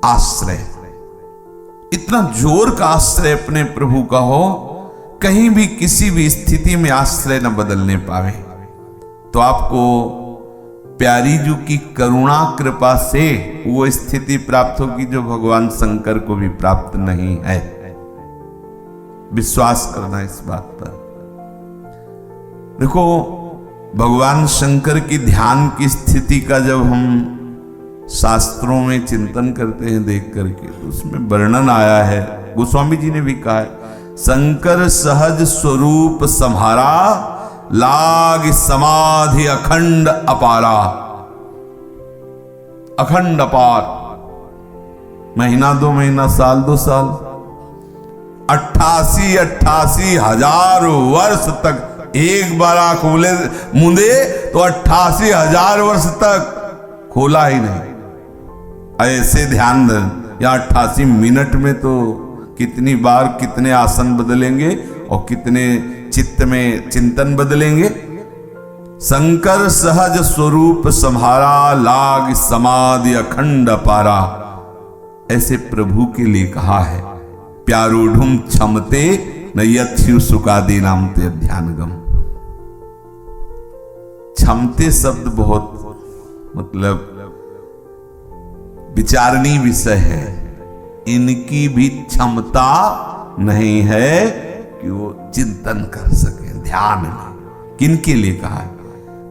आश्रय, इतना जोर का आश्रय अपने प्रभु का हो, कहीं भी किसी भी स्थिति में आश्रय न बदलने पावे, तो आपको प्यारी जी की करुणा कृपा से वो स्थिति प्राप्त होगी जो भगवान शंकर को भी प्राप्त नहीं है। विश्वास करना इस बात पर। देखो, भगवान शंकर की ध्यान की स्थिति का जब हम शास्त्रों में चिंतन करते हैं देख करके, तो उसमें वर्णन आया है, गोस्वामी जी ने भी कहा है, शंकर सहज स्वरूप सम्हारा, लाग समाधि अखंड अपारा। अखंड अपार, महीना 2 महीना, साल 2 साल, 88 हजार वर्ष तक एक बार आंख मूंदे तो 88 हजार वर्ष तक खोला ही नहीं। ऐसे ध्यान दें, या 88 मिनट में तो कितनी बार कितने आसन बदलेंगे और कितने चित्त में चिंतन बदलेंगे। शंकर सहज स्वरूप सम्हारा, लाग समाधि अखंड अपारा, ऐसे प्रभु के लिए कहा है। प्यारोढ़ुम क्षमते न यथ्यु सुकादि नाम ते ध्यानगम। क्षमते शब्द बहुत मतलब विचारणीय विषय है। इनकी भी क्षमता नहीं है कि वो चिंतन कर सके ध्यान में। किनके लिए कहा है?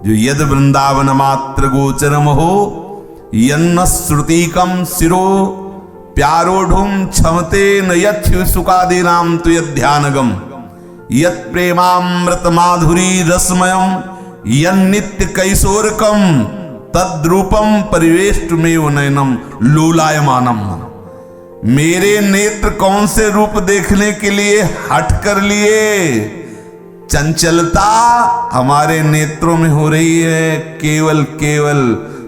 जो यद वृंदावन मात्र गोचरम हो, यन्न श्रुतिकम शिरो, प्यारोढ़ुम क्षमते न यथ्यु सुकादि नाम तु यध्यानगम। यत् प्रेमामृत माधुरी रसमयम, यन्नित्य कैशोरकम, तद्रूपम परिवेष्टमेव नयनम लोलायमानम। मेरे नेत्र कौन से रूप देखने के लिए हट कर लिए? चंचलता हमारे नेत्रों में हो रही है। केवल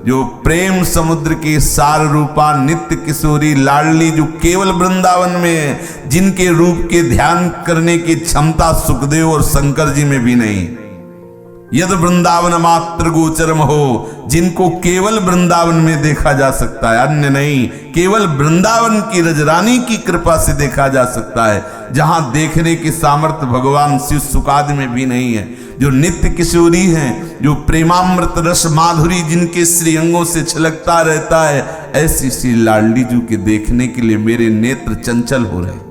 जो प्रेम समुद्र की सार रूपा नित्य किशोरी लाडली जो केवल वृंदावन में है, जिनके रूप के ध्यान करने की क्षमता सुखदेव और शंकर जी में भी नहीं। यद वृंदावन मात्र गोचरम हो, जिनको केवल वृंदावन में देखा जा सकता है, अन्य नहीं। केवल वृंदावन की रजरानी की कृपा से देखा जा सकता है, जहां देखने की सामर्थ्य भगवान शिव सुकादि में भी नहीं है। जो नित्य किशोरी हैं, जो प्रेमामृत रस माधुरी जिनके श्रीअंगों से छलकता रहता है, ऐसी श्री लाडली जी के देखने के लिए मेरे नेत्र चंचल हो रहे।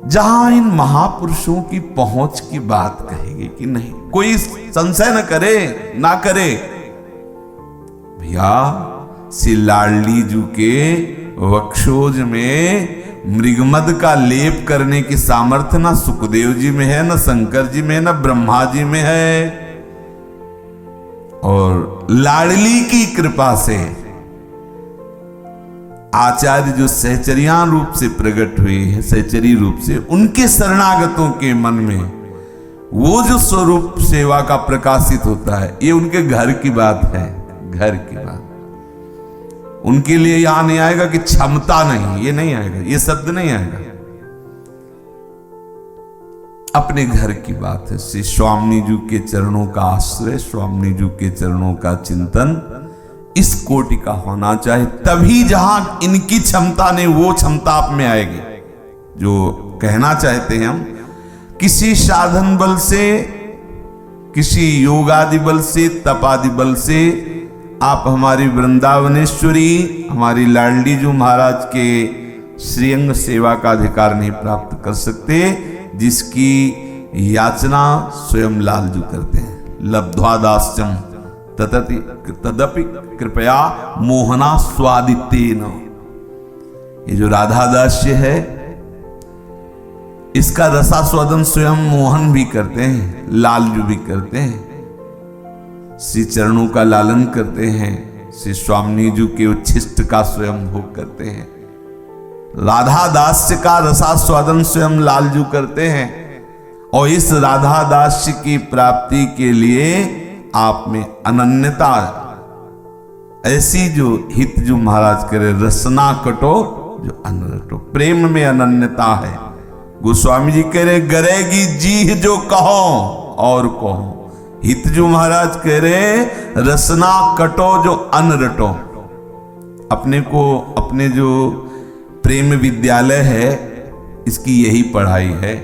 जहां इन महापुरुषों की पहुंच की बात कहेगी कि नहीं, कोई संशय न करे, ना करे। भैया श्री लाडली जी के वक्षोज में मृगमद का लेप करने की सामर्थ्य ना सुखदेव जी में है, ना शंकर जी में, ना ब्रह्मा जी में है। और लाडली की कृपा से आचार्य जो सहचर्यान रूप से प्रकट हुए हैं, सहचरी रूप से, उनके शरणागतों के मन में वो जो स्वरूप सेवा का प्रकाशित होता है, ये उनके घर की बात है। घर की बात उनके लिए यहां नहीं आएगा कि क्षमता नहीं, ये नहीं आएगा, ये शब्द नहीं आएगा। अपने घर की बात है। श्री स्वामी जी के चरणों का आश्रय, स्वामी जी के चरणों का चिंतन इस कोटि का होना चाहिए। तभी जहां इनकी क्षमता नहीं, वो क्षमता आप में आएगी। जो कहना चाहते हैं हम, किसी साधन बल से, किसी योगादि बल से, तपादि बल से आप हमारी वृंदावनेश्वरी, हमारी लाडली जी महाराज के श्रीअंग सेवा का अधिकार नहीं प्राप्त कर सकते, जिसकी याचना स्वयं लाल जी करते हैं। लब्ध्वा दास्यम तदपि कृपया मोहना स्वादितेन। ये जो राधा दास्य है, इसका रसास्वादन स्वयं मोहन भी करते हैं, लाल जी भी करते हैं। श्री चरणों का लालन करते हैं, श्री स्वामी जी के उच्छिष्ट का स्वयं भोग करते हैं। राधा दास्य का रसास्वादन स्वयं लाल जी करते हैं। और इस राधा दास्य की प्राप्ति के लिए आप में अनन्यता, ऐसी जो हित जो महाराज करे, रसना कटो जो अनरटो, प्रेम में अनन्यता है। गोस्वामी जी कह रहे, गरेगी जीह जो कहो और कहो। हित जो महाराज कह रहे, रसना कटो जो अनरटो। अपने को, अपने जो प्रेम विद्यालय है इसकी यही पढ़ाई है,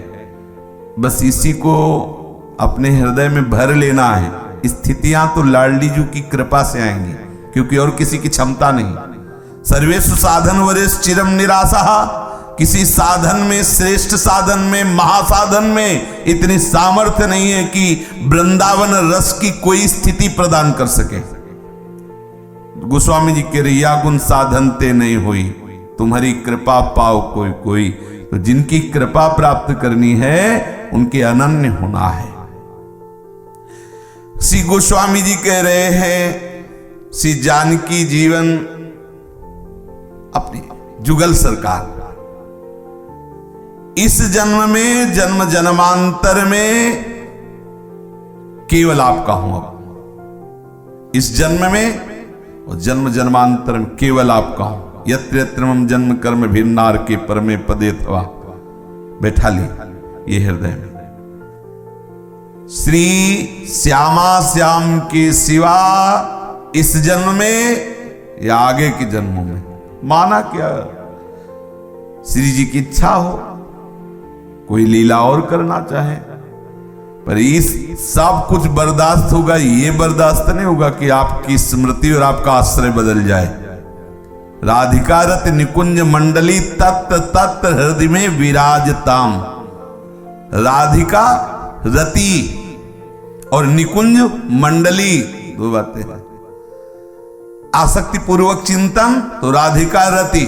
बस इसी को अपने हृदय में भर लेना है। स्थितियां तो लाडली जी की कृपा से आएंगी, क्योंकि और किसी की क्षमता नहीं। सर्वेषु साधन वरेश चिरम निराशा, किसी साधन में, श्रेष्ठ साधन में, महासाधन में इतनी सामर्थ्य नहीं है कि वृंदावन रस की कोई स्थिति प्रदान कर सके। गोस्वामी जी के रिया गुण साधन ते नहीं हुई, तुम्हारी कृपा पाओ कोई कोई। तो जिनकी कृपा प्राप्त करनी है उनके अनन्य होना है। श्री गोस्वामी जी कह रहे हैं, श्री जानकी जीवन अपने जुगल सरकार, इस जन्म में, जन्म जन्मांतर में केवल आपका हूं। अब इस जन्म में और जन्म जन्मांतर में केवल आपका हूं। यत्र यत्र मम जन्म कर्म भिन्नार के परमे पदे थवा, बैठा ले ये हृदय में। श्री श्यामा श्याम के सिवा इस जन्म में या आगे के जन्मों में माना क्या श्री जी की इच्छा हो, कोई लीला और करना चाहे, पर इस सब कुछ बर्दाश्त होगा, ये बर्दाश्त नहीं होगा कि आपकी स्मृति और आपका आश्रय बदल जाए। राधिका रत निकुंज मंडली तत्त तत्त हृदय में विराजताम। राधिका रति और निकुंज मंडली दो बातें हैं। आसक्ति पूर्वक चिंतन तो राधिका रति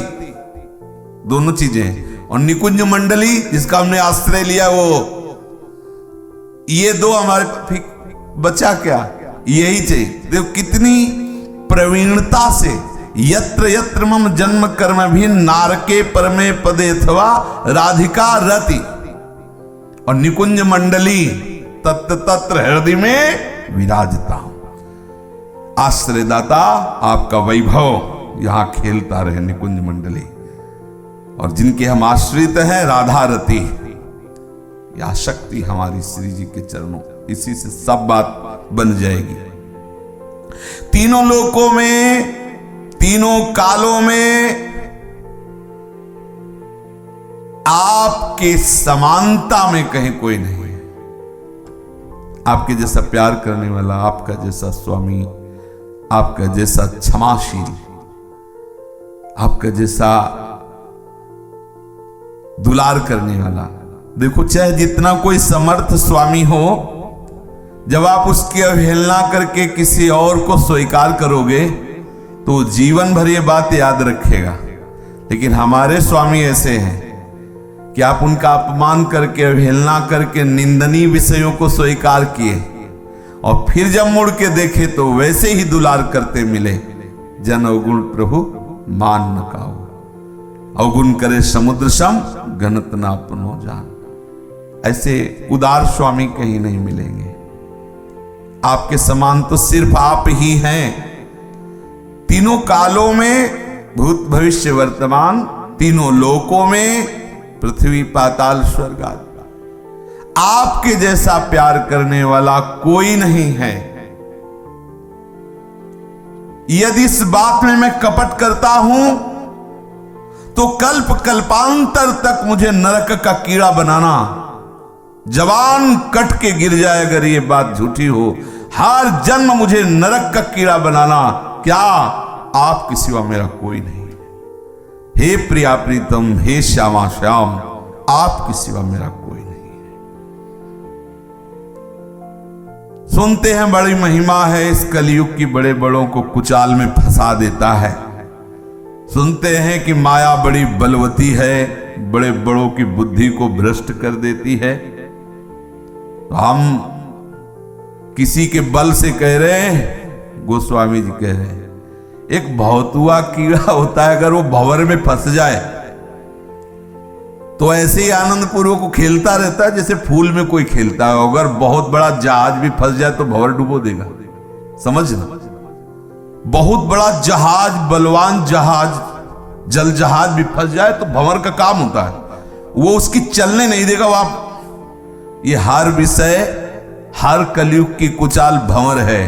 दोनों चीजें हैं, और निकुंज मंडली जिसका हमने आश्रय लिया वो, ये दो हमारे फिर बचा क्या, यही चाहिए। देखो कितनी प्रवीणता से, यत्र यत्र मम जन्म कर्म भी नारके परमे पदे अथवा राधिका रति और निकुंज मंडली तत्र तत्र हृदय में विराजता हूं। आश्रयदाता आपका वैभव यहां खेलता रहे निकुंज मंडली, और जिनके हम आश्रित हैं राधा रति, या शक्ति हमारी श्री जी के चरणों, इसी से सब बात बन जाएगी। तीनों लोकों में, तीनों कालों में आपके समानता में कहीं कोई नहीं है। आपके जैसा प्यार करने वाला, आपका जैसा स्वामी, आपका जैसा क्षमाशील, आपका जैसा दुलार करने वाला। देखो चाहे जितना कोई समर्थ स्वामी हो, जब आप उसकी अवहेलना करके किसी और को स्वीकार करोगे तो जीवन भर ये बात याद रखेगा। लेकिन हमारे स्वामी ऐसे हैं कि आप उनका अपमान करके, अवहेलना करके निंदनीय विषयों को स्वीकार किए, और फिर जब मुड़ के देखे तो वैसे ही दुलार करते मिले। जन अवगुण प्रभु मान न काओ, अवगुण करे समुद्र सम घनत ना अपनो जान। ऐसे उदार स्वामी कहीं नहीं मिलेंगे। आपके समान तो सिर्फ आप ही हैं। तीनों कालों में, भूत भविष्य वर्तमान, तीनों लोकों में, पृथ्वी पाताल स्वर्ग आदि, आपके जैसा प्यार करने वाला कोई नहीं है। यदि इस बात में मैं कपट करता हूं तो कल्प कल्पांतर तक मुझे नरक का कीड़ा बनाना, जवान कट के गिर जाए अगर ये बात झूठी हो। हर जन्म मुझे नरक का कीड़ा बनाना, क्या आपके सिवा मेरा कोई नहीं। हे प्रिया प्रीतम, हे श्यामा श्याम, आपके सिवा मेरा कोई नहीं है। सुनते हैं बड़ी महिमा है इस कलयुग की, बड़े बड़ों को कुचाल में फंसा देता है। सुनते हैं कि माया बड़ी बलवती है, बड़े बड़ों की बुद्धि को भ्रष्ट कर देती है। तो हम किसी के बल से कह रहे हैं, गोस्वामी जी कह रहे हैं, एक भौतुआ कीड़ा होता है, अगर वो भंवर में फंस जाए तो ऐसे ही आनंद पूर्वक को खेलता रहता है जैसे फूल में कोई खेलता है। अगर बहुत बड़ा जहाज भी फंस जाए तो भंवर डुबो देगा, समझना। बहुत बड़ा जहाज, बलवान जहाज, जल जहाज भी फंस जाए तो भंवर का काम होता है, वो उसकी चलने नहीं देगा। वहां ये हर विषय, हर कलयुग की कुचाल भंवर है।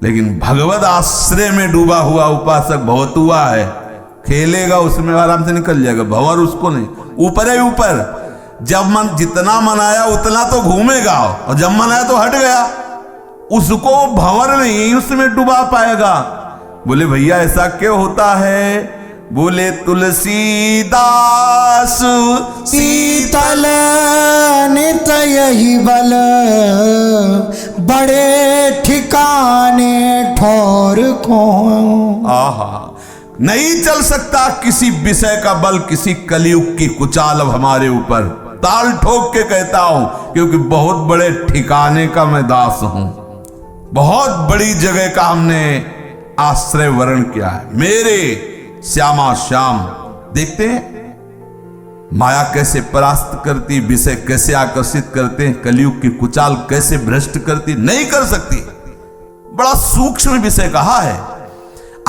लेकिन भगवत आश्रय में डूबा हुआ उपासक भवतुआ है, खेलेगा उसमें आराम से निकल जाएगा, भंवर उसको नहीं, ऊपर है ऊपर। जब मन जितना मनाया उतना तो घूमेगा, और जब मनाया तो हट गया, उसको भंवर नहीं उसमें डुबा पाएगा। बोले भैया ऐसा क्यों होता है? बोले तुलसीदास शीतल नित यही बल, बड़े ठिकाने ठौर को। आहा, नहीं चल सकता किसी विषय का बल, किसी कलयुग की कुचाल अब हमारे ऊपर। ताल ठोक के कहता हूं, क्योंकि बहुत बड़े ठिकाने का मैं दास हूं, बहुत बड़ी जगह का हमने आश्रय वर्ण किया है। मेरे श्यामा श्याम देखते हैं माया कैसे परास्त करती, विषय कैसे आकर्षित करते हैं, कलयुग की कुचाल कैसे भ्रष्ट करती, नहीं कर सकती। बड़ा सूक्ष्म विषय कहा है।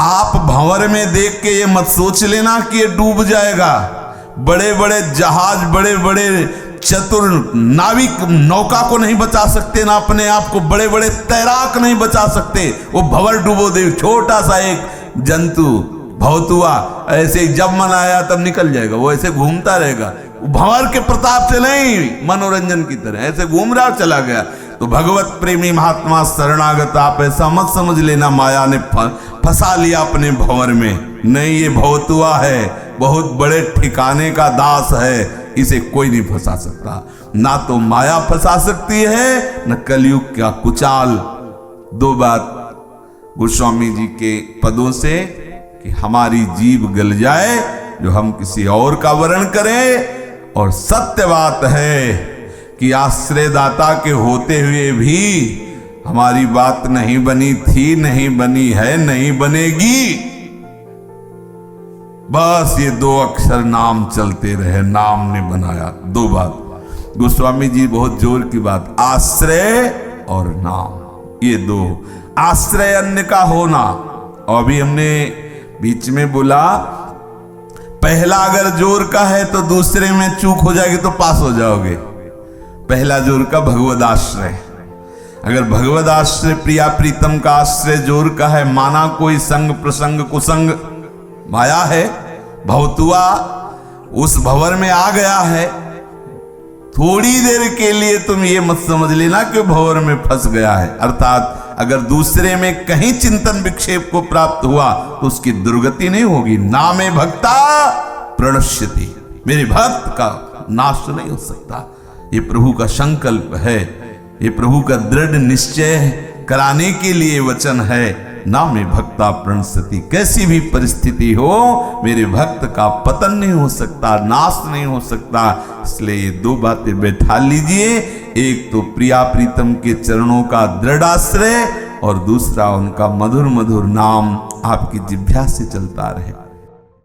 आप भंवर में देख के ये मत सोच लेना कि ये डूब जाएगा। बड़े बड़े जहाज, बड़े बड़े चतुर नाविक नौका को नहीं बचा सकते, ना अपने आप को बड़े बड़े तैराक नहीं बचा सकते। वो भंवर डूबो दे, छोटा सा एक जंतु भवतुआ ऐसे ही जब मन आया तब निकल जाएगा, वो ऐसे घूमता रहेगा। भंवर के प्रताप से नहीं, मनोरंजन की तरह ऐसे घूम रहा चला गया। तो भगवत प्रेमी महात्मा शरणागत आप ऐसा मत समझ लेना माया ने फंसा लिया अपने भंवर में। नहीं, ये भवतुआ है, बहुत बड़े ठिकाने का दास है, इसे कोई नहीं फंसा सकता। ना तो माया फंसा सकती है, न कलयुग का कुचाल। दो बात गोस्वामी जी के पदों से कि हमारी जीभ गल जाए जो हम किसी और का वर्ण करें, और सत्य बात है कि आश्रयदाता के होते हुए भी हमारी बात नहीं बनी थी, नहीं बनी है, नहीं बनेगी। बस ये दो अक्षर नाम चलते रहे, नाम ने बनाया। दो बात गोस्वामी जी बहुत जोर की बात, आश्रय और नाम, ये दो। आश्रय अन्य का होना, और अभी हमने बीच में बोला पहला अगर जोर का है तो दूसरे में चूक हो जाएगी तो पास हो जाओगे। पहला जोर का भगवद आश्रय, अगर भगवद आश्रय प्रिया प्रीतम का आश्रय जोर का है, माना कोई संग प्रसंग कुसंग माया है, भवतुआ उस भंवर में आ गया है, थोड़ी देर के लिए तुम ये मत समझ लेना कि भंवर में फंस गया है। अर्थात अगर दूसरे में कहीं चिंतन विक्षेप को प्राप्त हुआ तो उसकी दुर्गति नहीं होगी। नामे भक्ता प्रणश्यति, मेरे भक्त का नाश नहीं हो सकता। ये प्रभु का संकल्प है, ये प्रभु का दृढ़ निश्चय कराने के लिए वचन है। नामे भक्ता प्रणश्यति, कैसी भी परिस्थिति हो मेरे भक्त का पतन नहीं हो सकता, नाश नहीं हो सकता। इसलिए ये दो बातें बैठा लीजिए, एक तो प्रिया प्रीतम के चरणों का दृढ़ आश्रय, और दूसरा उनका मधुर मधुर नाम आपकी जिह्वा से चलता रहे।